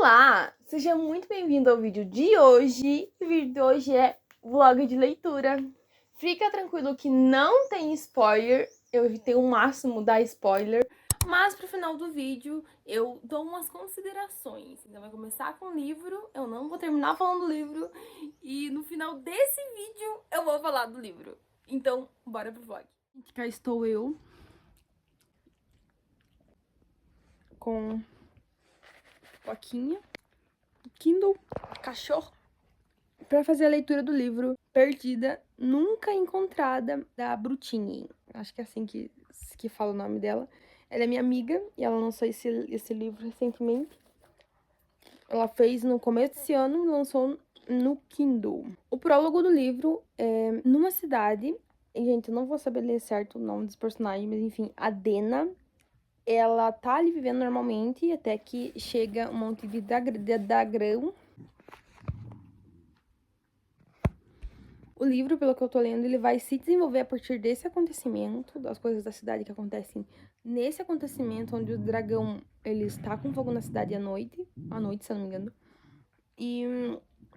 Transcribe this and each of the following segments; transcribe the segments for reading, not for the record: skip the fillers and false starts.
Olá! Seja muito bem-vindo ao vídeo de hoje. O vídeo de hoje é vlog de leitura. Fica tranquilo que não tem spoiler, eu evitei o máximo dar spoiler, mas pro final do vídeo eu dou umas considerações. Então vai começar com o livro, eu não vou terminar falando do livro, e no final desse vídeo eu vou falar do livro. Então, bora pro vlog. Cá estou eu com Foquinha, Kindle, cachorro, para fazer a leitura do livro Perdida, Nunca Encontrada, da Brutinha. Acho que é assim que fala o nome dela. Ela é minha amiga e ela lançou esse livro recentemente. Ela fez no começo desse ano e lançou no Kindle. O prólogo do livro é numa cidade, e, gente, eu não vou saber ler certo o nome dos personagens, mas enfim, a Dena, ela tá ali vivendo normalmente até que chega um monte de dragão. O livro, pelo que eu tô lendo, ele vai se desenvolver a partir desse acontecimento, das coisas da cidade que acontecem nesse acontecimento, onde o dragão, ele está com fogo na cidade à noite, se eu não me engano. E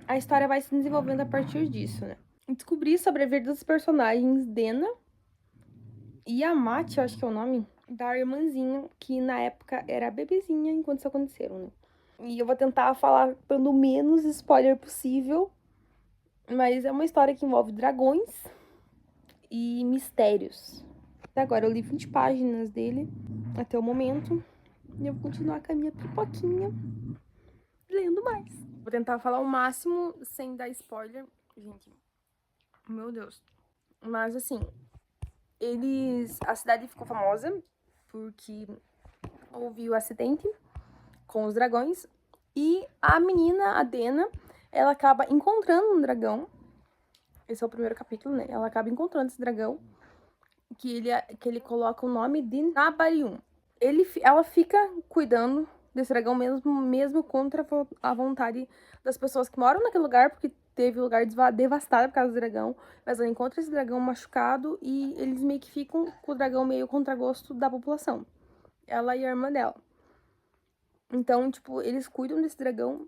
a história vai se desenvolvendo a partir disso, né? Descobri sobre a vida dos personagens Dena e Amate, eu acho que é o nome, da irmãzinha, que na época era bebezinha enquanto isso aconteceram, né? E eu vou tentar falar dando o menos spoiler possível, mas é uma história que envolve dragões e mistérios. Até agora eu li 20 páginas dele até o momento. E eu vou continuar com a minha pipoquinha lendo mais. Vou tentar falar o máximo sem dar spoiler. Gente, meu Deus. Mas assim, a cidade ficou famosa porque houve o acidente com os dragões. E a menina, a Dena, ela acaba encontrando um dragão. Esse é o primeiro capítulo, né? Ela acaba encontrando esse dragão, que ele coloca o nome de Nabarium. Ela fica cuidando desse dragão mesmo contra a vontade das pessoas que moram naquele lugar, porque teve lugar devastado por causa do dragão. Mas ela encontra esse dragão machucado e eles meio que ficam com o dragão meio contra gosto da população. Ela e a irmã dela. Então, tipo, eles cuidam desse dragão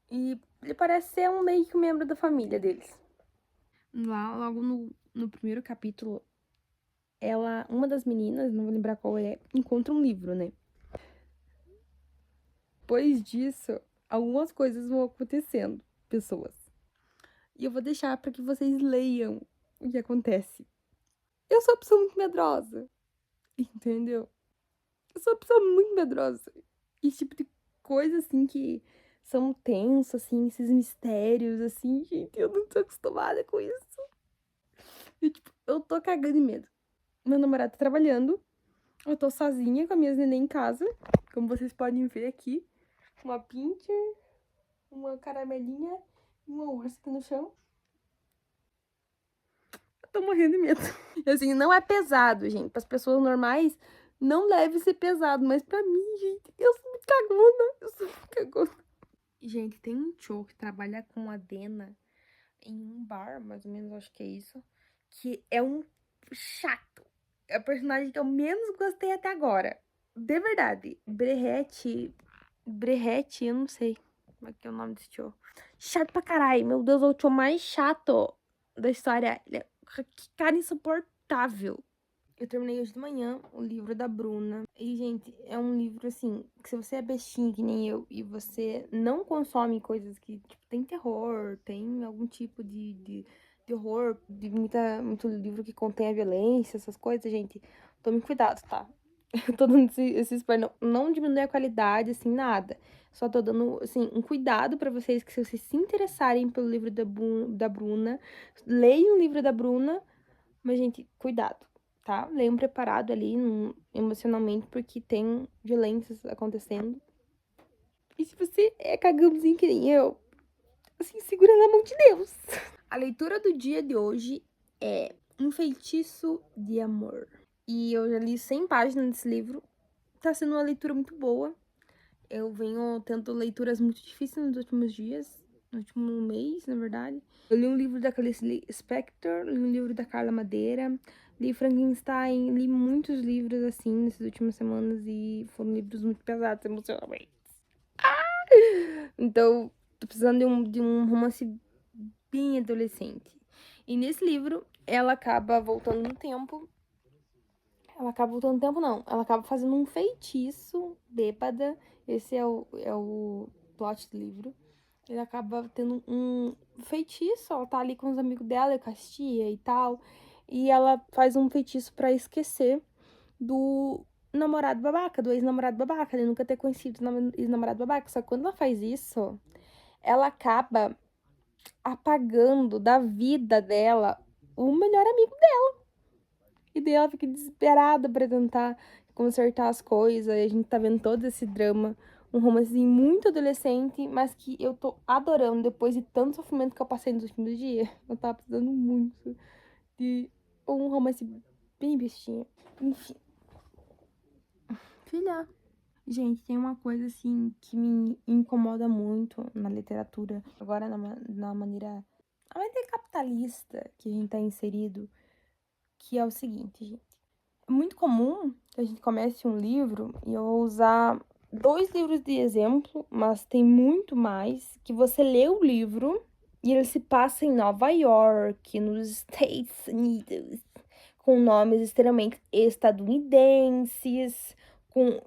e ele parece ser meio que um membro da família deles. Lá, logo no primeiro capítulo, uma das meninas, não vou lembrar qual é, encontra um livro, né? Depois disso, algumas coisas vão acontecendo, pessoas. E eu vou deixar para que vocês leiam o que acontece. Eu sou uma pessoa muito medrosa, entendeu? Eu sou uma pessoa muito medrosa. E esse tipo de coisa, assim, que são tensas, assim, esses mistérios, assim, gente, eu não tô acostumada com isso. E, tipo, eu tô cagando de medo. Meu namorado tá trabalhando, eu tô sozinha com as minhas neném em casa, como vocês podem ver aqui. Uma pincher, uma caramelinha e uma ursa aqui no chão. Eu tô morrendo de medo. Assim, não é pesado, gente. Para as pessoas normais, não deve ser pesado. Mas pra mim, gente, eu sou muito cagona. Eu sou muito cagona. Gente, tem um tio que trabalha com a Dena em um bar, mais ou menos, acho que é isso. Que é um chato. É o personagem que eu menos gostei até agora. De verdade. Brehete, eu não sei como é que é o nome desse tio. Chato pra caralho. Meu Deus, é o tio mais chato da história. Ele é... Que cara insuportável. Eu terminei hoje de manhã o livro da Bruna. E, gente, é um livro, assim, que se você é bestinha que nem eu e você não consome coisas que, tipo, tem terror, tem algum tipo de horror, de muito livro que contém a violência, essas coisas, gente, tome cuidado, tá? Eu tô dando esse spoiler, não diminui a qualidade, assim, nada. Só tô dando, assim, um cuidado pra vocês, que se vocês se interessarem pelo livro da Bruna, leiam o livro da Bruna, mas, gente, cuidado, tá? Leiam preparado ali, emocionalmente, porque tem violências acontecendo. E se você é cagãozinho que nem eu, assim, segura na mão de Deus. A leitura do dia de hoje é Um Feitiço de Amor. E eu já li 100 páginas desse livro. Tá sendo uma leitura muito boa. Eu venho tendo leituras muito difíceis nos últimos dias, no último mês, na verdade. Eu li um livro da Clarice Lispector, li um livro da Carla Madeira, li Frankenstein, li muitos livros, assim, nessas últimas semanas, e foram livros muito pesados emocionalmente. Então, tô precisando de um romance bem adolescente. E nesse livro, ela acaba voltando no tempo. Ela acaba voltando no tempo, não. Ela acaba fazendo um feitiço bêbada. Esse é o plot do livro. Ele acaba tendo um feitiço. Ela tá ali com os amigos dela, Castia e tal. E ela faz um feitiço pra esquecer do namorado babaca, do ex-namorado babaca. Ele nunca ter conhecido o ex-namorado babaca. Só que quando ela faz isso, ela acaba apagando da vida dela o melhor amigo dela. E daí ela fica desesperada pra tentar consertar as coisas. E a gente tá vendo todo esse drama. Um romancezinho muito adolescente, mas que eu tô adorando depois de tanto sofrimento que eu passei nos últimos dias. Eu tava precisando muito de um romance bem bestinha. Enfim. Filha. Gente, tem uma coisa assim que me incomoda muito na literatura, agora na maneira. A maneira capitalista que a gente tá inserido, que é o seguinte, gente. É muito comum que a gente comece um livro e eu vou usar 2 livros de exemplo, mas tem muito mais, que você lê o livro e ele se passa em Nova York, nos Estados Unidos, com nomes extremamente estadunidenses, com...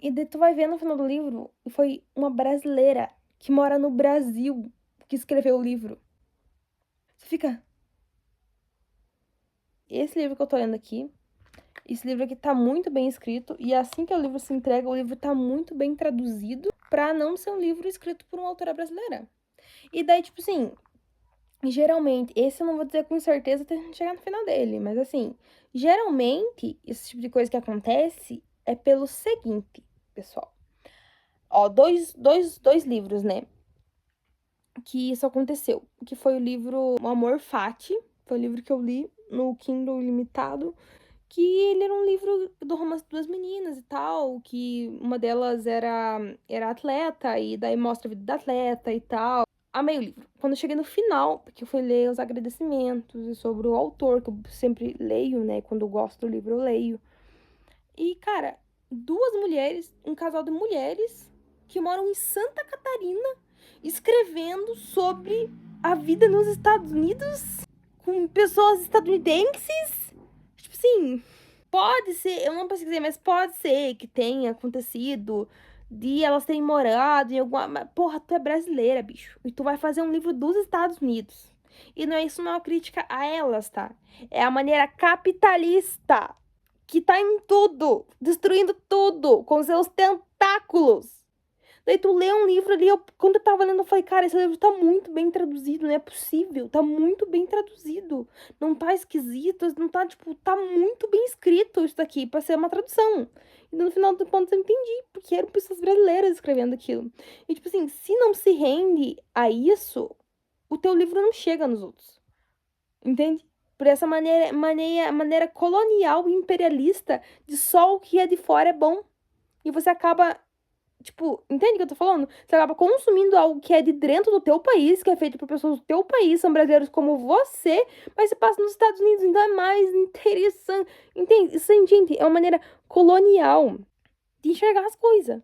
E daí tu vai ver no final do livro, foi uma brasileira que mora no Brasil que escreveu o livro. Você fica... Esse livro que eu tô lendo aqui, esse livro aqui tá muito bem escrito, e assim que o livro se entrega, o livro tá muito bem traduzido pra não ser um livro escrito por uma autora brasileira. E daí, tipo assim, geralmente, esse eu não vou dizer com certeza até a gente chegar no final dele, mas assim, geralmente, esse tipo de coisa que acontece é pelo seguinte, pessoal. Ó, dois livros, né, que isso aconteceu, que foi o livro O Amor Fati, foi o livro que eu li no Kindle Ilimitado, que ele era um livro do romance de 2 meninas e tal, que uma delas era atleta, e daí mostra a vida da atleta e tal. Amei o livro. Quando eu cheguei no final, porque eu fui ler os agradecimentos e sobre o autor, que eu sempre leio, né? Quando eu gosto do livro, eu leio. E, cara, 2 mulheres, um casal de mulheres que moram em Santa Catarina, escrevendo sobre a vida nos Estados Unidos com pessoas estadunidenses. Tipo assim, pode ser, eu não pesquisei, mas pode ser que tenha acontecido de elas terem morado em alguma. Porra, tu é brasileira, bicho. E tu vai fazer um livro dos Estados Unidos. E não é isso, não é uma crítica a elas, tá? É a maneira capitalista que tá em tudo, destruindo tudo com seus tentáculos. Daí tu lê um livro ali, quando eu tava lendo, eu falei, cara, esse livro tá muito bem traduzido, não é possível, tá muito bem traduzido. Não tá esquisito, não tá, tipo, tá muito bem escrito isso daqui pra ser uma tradução. E no final do ponto eu entendi, porque eram pessoas brasileiras escrevendo aquilo. E, tipo assim, se não se rende a isso, o teu livro não chega nos outros. Entende? Por essa maneira colonial e imperialista de só o que é de fora é bom. E você acaba, tipo, entende o que eu tô falando? Você acaba consumindo algo que é de dentro do teu país, que é feito por pessoas do teu país, são brasileiros como você, mas você passa nos Estados Unidos, então é mais interessante. Entende? Isso, gente, é uma maneira colonial de enxergar as coisas.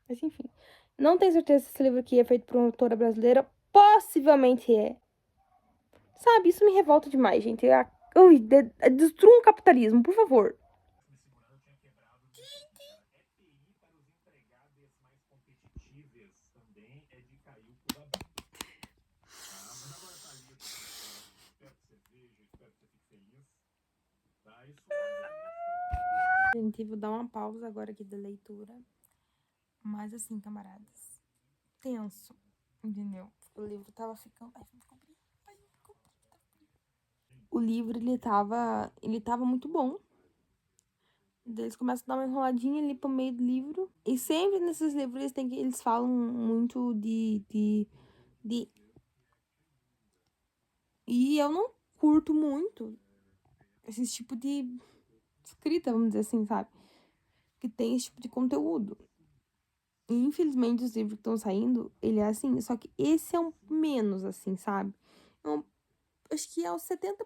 Mas enfim, não tenho certeza se esse livro aqui é feito por uma autora brasileira. Possivelmente é. Sabe, isso me revolta demais, gente. Ui, destruam o capitalismo, por favor. Gente, vou dar uma pausa agora aqui da leitura. Mas assim, camaradas, tenso, entendeu? O livro tava ficando... Ai, me cobri. Ai, me cobri. O livro, ele tava muito bom. Daí eles começam a dar uma enroladinha ali pro meio do livro. E sempre nesses livros eles falam muito de... E eu não curto muito esse tipo de escrita, vamos dizer assim, sabe? Que tem esse tipo de conteúdo. E, infelizmente, os livros que estão saindo, ele é assim, só que esse é um menos, assim, sabe? Então, acho que é os 70%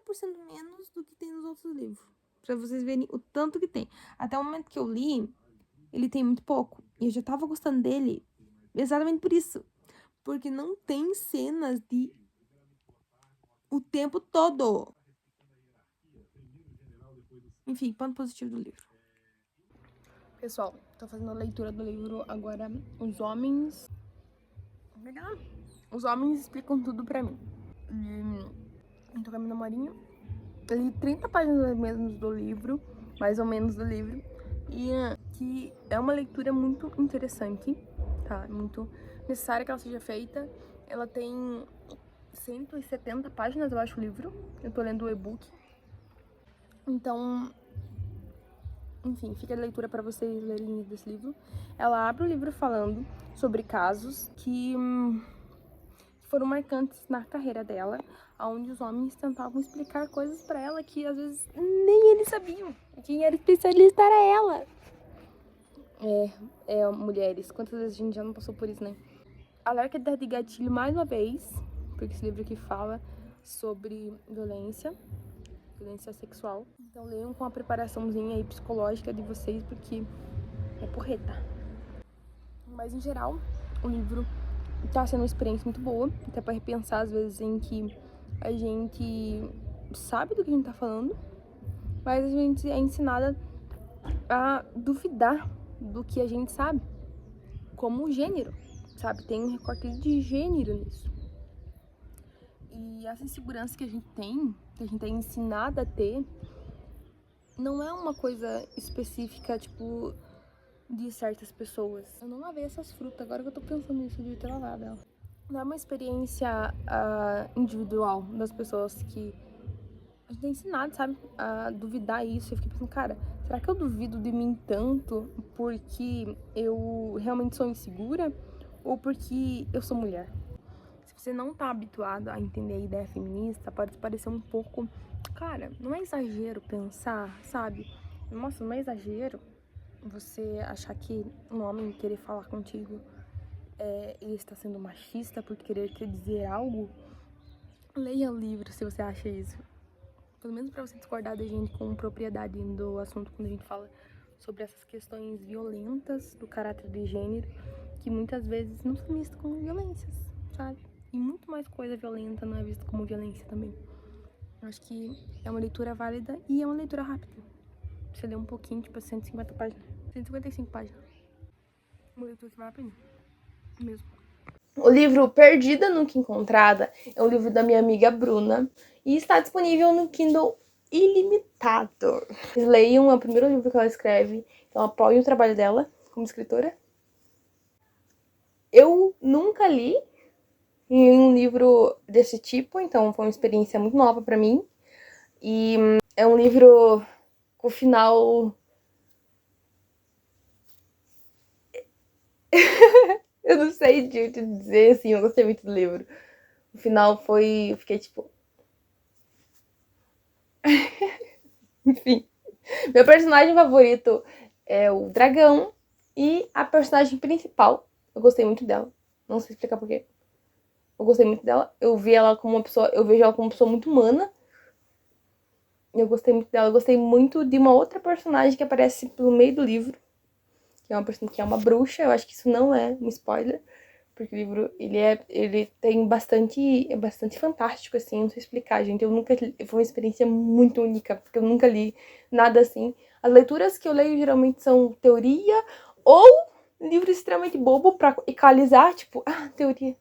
menos do que tem nos outros livros. Pra vocês verem o tanto que tem. Até o momento que eu li, ele tem muito pouco. E eu já tava gostando dele exatamente por isso. Porque não tem cenas de o tempo todo. Enfim, ponto positivo do livro. Pessoal, tô fazendo a leitura do livro agora. Os homens explicam tudo pra mim. Eu tô com a minha namorinha. Eu li 30 páginas mesmo do livro, mais ou menos do livro. E que é uma leitura muito interessante, tá? Muito necessária que ela seja feita. Ela tem 170 páginas, eu acho, o livro. Eu tô lendo o e-book. Então, enfim, fica a leitura para vocês lerem desse livro. Ela abre o livro falando sobre casos que foram marcantes na carreira dela, onde os homens tentavam explicar coisas para ela que às vezes nem eles sabiam. Quem era especialista era ela. Mulheres, quantas vezes a gente já não passou por isso, né? Alerta de gatilho mais uma vez, porque esse livro aqui fala sobre violência sexual. Então leiam com a preparaçãozinha aí psicológica de vocês, porque é porreta. Mas em geral, o livro tá sendo uma experiência muito boa, até para repensar às vezes em que a gente sabe do que a gente tá falando, mas a gente é ensinada a duvidar do que a gente sabe, como o gênero, sabe? Tem um recorte de gênero nisso. E essa insegurança que a gente é ensinada a ter, não é uma coisa específica, tipo, de certas pessoas. Eu não lavei essas frutas, agora que eu tô pensando nisso, eu devia ter lavado ela. Não é uma experiência individual das pessoas que a gente é ensinado, sabe, a duvidar isso. Eu fiquei pensando, cara, será que eu duvido de mim tanto porque eu realmente sou insegura ou porque eu sou mulher? Se você não tá habituado a entender a ideia feminista, pode parecer um pouco... Cara, não é exagero pensar, sabe? Nossa, não é exagero você achar que um homem querer falar contigo ele está sendo machista por querer te dizer algo? Leia o livro se você acha isso. Pelo menos pra você discordar da gente com propriedade do assunto quando a gente fala sobre essas questões violentas do caráter de gênero, que muitas vezes não são vistas como violências, sabe? E muito mais coisa violenta não é vista como violência também. Eu acho que é uma leitura válida e é uma leitura rápida. Você lê um pouquinho, tipo 150 páginas, 155 páginas. Uma leitura que vale a pena, mesmo. O livro Perdida Nunca Encontrada é um livro da minha amiga Bruna e está disponível no Kindle ilimitado. Leiam, é o primeiro livro que ela escreve, então apoiem o trabalho dela como escritora. Eu nunca li em um livro desse tipo, então foi uma experiência muito nova pra mim. E é um livro com o final... eu não sei te dizer, assim, eu gostei muito do livro. O final foi... eu fiquei tipo... enfim. Meu personagem favorito é o dragão e a personagem principal, eu gostei muito dela. Não sei explicar porquê. Eu gostei muito dela. Eu vi ela como uma pessoa, eu vejo ela como uma pessoa muito humana. Eu gostei muito dela. Eu gostei muito de uma outra personagem que aparece pelo meio do livro, que é uma personagem que é uma bruxa. Eu acho que isso não é um spoiler, porque o livro ele tem bastante, é bastante fantástico, assim, não sei explicar, gente. Eu nunca li, foi uma experiência muito única, porque eu nunca li nada assim. As leituras que eu leio geralmente são teoria ou livro extremamente bobo pra equalizar, tipo, teoria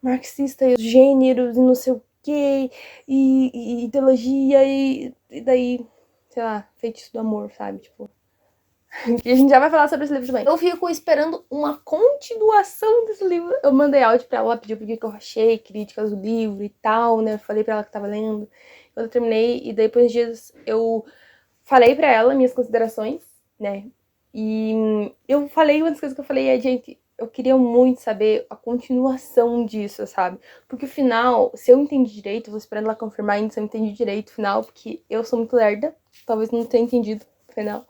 marxista e os gêneros e não sei o que, e ideologia, e daí, sei lá, feitiço do amor, sabe, tipo... E a gente já vai falar sobre esse livro também. Eu fico esperando uma continuação desse livro. Eu mandei áudio pra ela, pedi o que eu achei, críticas do livro e tal, né? Falei pra ela que tava lendo. Quando eu terminei, e depois de dias eu falei pra ela minhas considerações, né? E eu falei, uma das coisas que eu falei é, gente, eu queria muito saber a continuação disso, sabe? Porque o final, se eu entendi direito, eu vou esperando ela confirmar ainda se eu entendi direito o final, porque eu sou muito lerda, talvez não tenha entendido o final.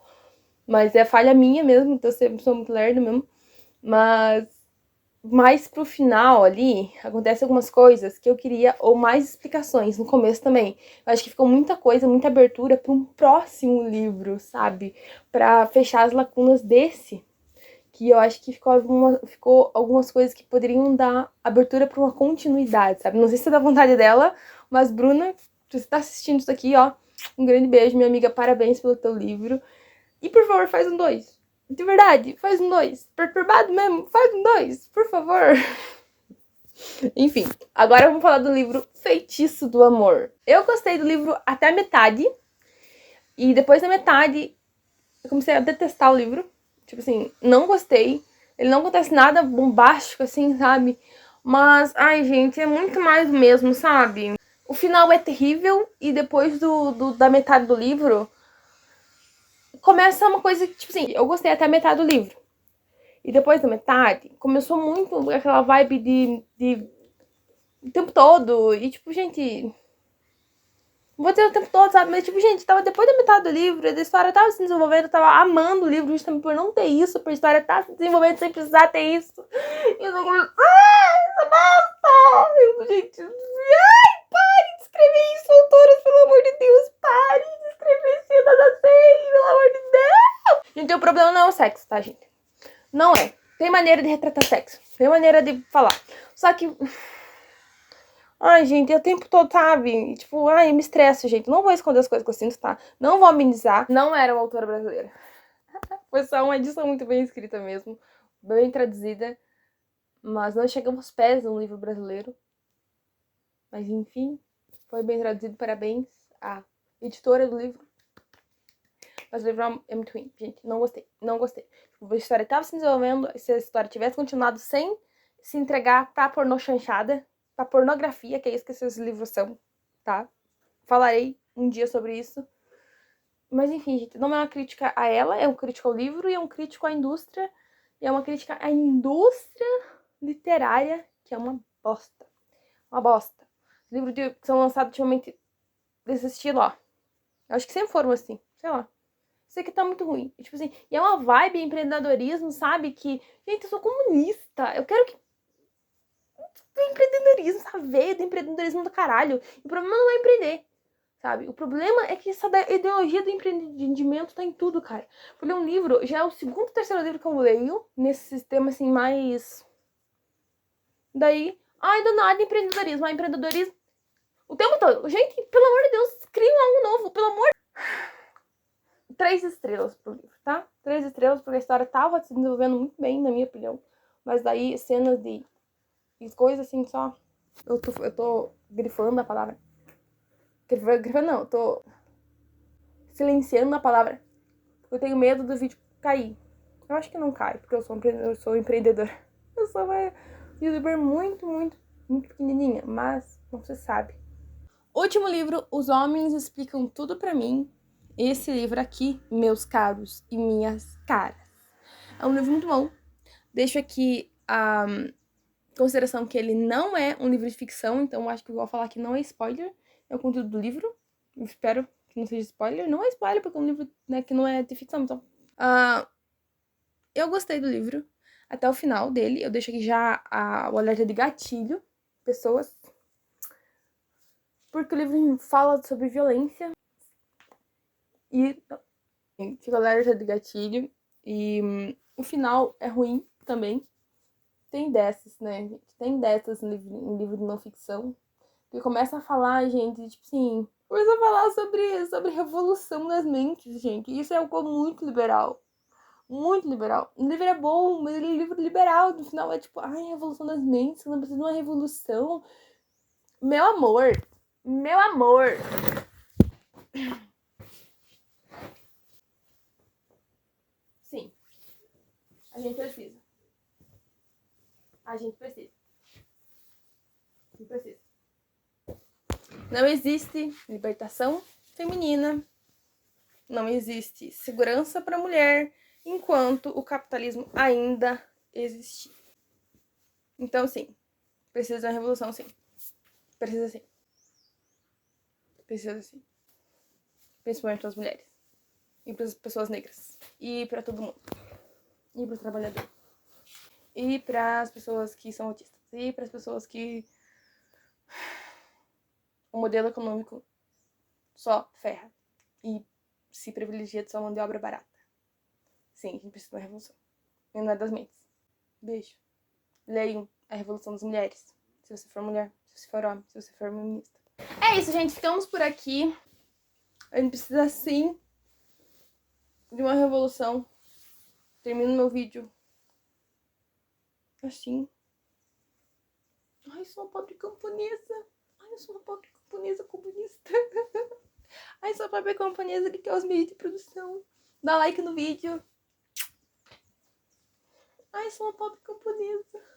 Mas é falha minha mesmo, então eu sou muito lerda mesmo. Mas mais pro final ali, acontece algumas coisas que eu queria, ou mais explicações no começo também. Eu acho que ficou muita coisa, muita abertura para um próximo livro, sabe? Pra fechar as lacunas desse. que eu acho que ficou algumas coisas que poderiam dar abertura pra uma continuidade, sabe? Não sei se é da vontade dela, mas Bruna, se você tá assistindo isso aqui, ó, um grande beijo, minha amiga, parabéns pelo teu livro. E por favor, faz um 2. De verdade, faz um 2. Perturbado mesmo, faz um 2, por favor. Enfim, agora vamos falar do livro Feitiço do Amor. Eu gostei do livro até a metade. E depois da metade, eu comecei a detestar o livro. Tipo assim, não gostei. Ele não acontece nada bombástico, assim, sabe? Mas, ai, gente, é muito mais do mesmo, sabe? O final é terrível e depois da metade do livro, começa uma coisa que, tipo assim, eu gostei até a metade do livro. E depois da metade, começou muito aquela vibe de o tempo todo. E, tipo, gente, não vou dizer o tempo todo, sabe? Mas, tipo, gente, tava depois da metade do livro, a história tava se desenvolvendo, eu tava amando o livro justamente por não ter isso, por a história tá se desenvolvendo sem precisar ter isso. E eu não começo. Essa bosta! Gente, ai, pare de escrever isso, autoras, pelo amor de Deus, pare de escrever cenas assim, pelo amor de Deus! Gente, o problema não é o sexo, tá, gente? Não é. Tem maneira de retratar sexo, tem maneira de falar. Só que. Ai, gente, é o tempo todo, sabe? Tipo, ai, eu me estresso, gente. Não vou esconder as coisas que eu sinto, tá? Não vou amenizar. Não era uma autora brasileira. Foi só uma edição muito bem escrita mesmo. Bem traduzida. Mas não chegamos aos pés de um livro brasileiro. Mas, enfim, foi bem traduzido. Parabéns à editora do livro. Mas o livro é muito ruim, gente. Não gostei. Não gostei. Tipo, a história tava se desenvolvendo. Se a história tivesse continuado sem se entregar pra pornô chanchada, pra pornografia, que é isso que esses livros são, tá? Falarei um dia sobre isso. Mas enfim, gente, não é uma crítica a ela, é um crítico ao livro e é um crítico à indústria. E é uma crítica à indústria literária, que é uma bosta. Uma bosta. Livros que são lançados ultimamente desse estilo, ó. Eu acho que sempre foram assim, sei lá. Isso aqui tá muito ruim. Tipo assim, e é uma vibe empreendedorismo, sabe? Que, gente, eu sou comunista. Eu quero que do empreendedorismo, essa veia do empreendedorismo do caralho. E o problema não é empreender, sabe? O problema é que essa ideologia do empreendimento tá em tudo, cara. Eu li um livro, já é o segundo, terceiro livro que eu leio, nesse sistema, assim, mais... Daí, ai, do nada, empreendedorismo, empreendedorismo. O tempo todo. Gente, pelo amor de Deus, criem algo novo, pelo amor... 3 estrelas pro livro, tá? 3 estrelas, porque a história tava se desenvolvendo muito bem, na minha opinião. Mas daí, cenas de coisas assim, só... Eu tô grifando a palavra. Grifando não, eu tô silenciando a palavra. Porque eu tenho medo do vídeo cair. Eu acho que não cai, porque eu sou empreendedor. Eu sou uma youtuber muito, muito, muito pequenininha, mas não se sabe. Último livro, Os Homens Explicam Tudo Pra Mim. Esse livro aqui, meus caros e minhas caras, é um livro muito bom. Deixo aqui a consideração que ele não é um livro de ficção, então acho que eu vou falar que não é spoiler, é o conteúdo do livro. Eu espero que não seja spoiler. Não é spoiler, porque é um livro, né, que não é de ficção, então... eu gostei do livro até o final dele. Eu deixo aqui já o alerta de gatilho, pessoas. Porque o livro fala sobre violência. E fica o alerta de gatilho. E o final é ruim também. Tem dessas, né, gente? Tem dessas em livro de não ficção. Que começa a falar, gente, tipo assim... Começa a falar sobre revolução das mentes, gente. Isso é algo muito liberal. Muito liberal. O livro é bom, mas ele é um livro liberal. No final é tipo, ai, revolução das mentes, não precisa de uma revolução. Meu amor. Meu amor. Sim. A gente precisa. A gente precisa. A gente precisa. Não existe libertação feminina. Não existe segurança para a mulher enquanto o capitalismo ainda existir. Então, sim. Precisa de uma revolução, sim. Precisa sim. Precisa sim. Principalmente para as mulheres. E para as pessoas negras. E para todo mundo. E para o trabalhador. E para as pessoas que são autistas. E para as pessoas que o modelo econômico só ferra. E se privilegia de sua mão de obra barata. Sim, a gente precisa de uma revolução. Menor das Mentes. Beijo. Leiam A Revolução das Mulheres. Se você for mulher, se você for homem, se você for feminista. É isso, gente. Ficamos por aqui. A gente precisa, sim, de uma revolução. Termino meu vídeo assim. Ai, eu sou uma pobre camponesa. Ai, eu sou uma pobre camponesa comunista. Ai, sou uma pobre camponesa que quer os meios de produção. Dá like no vídeo. Ai, sou uma pobre camponesa.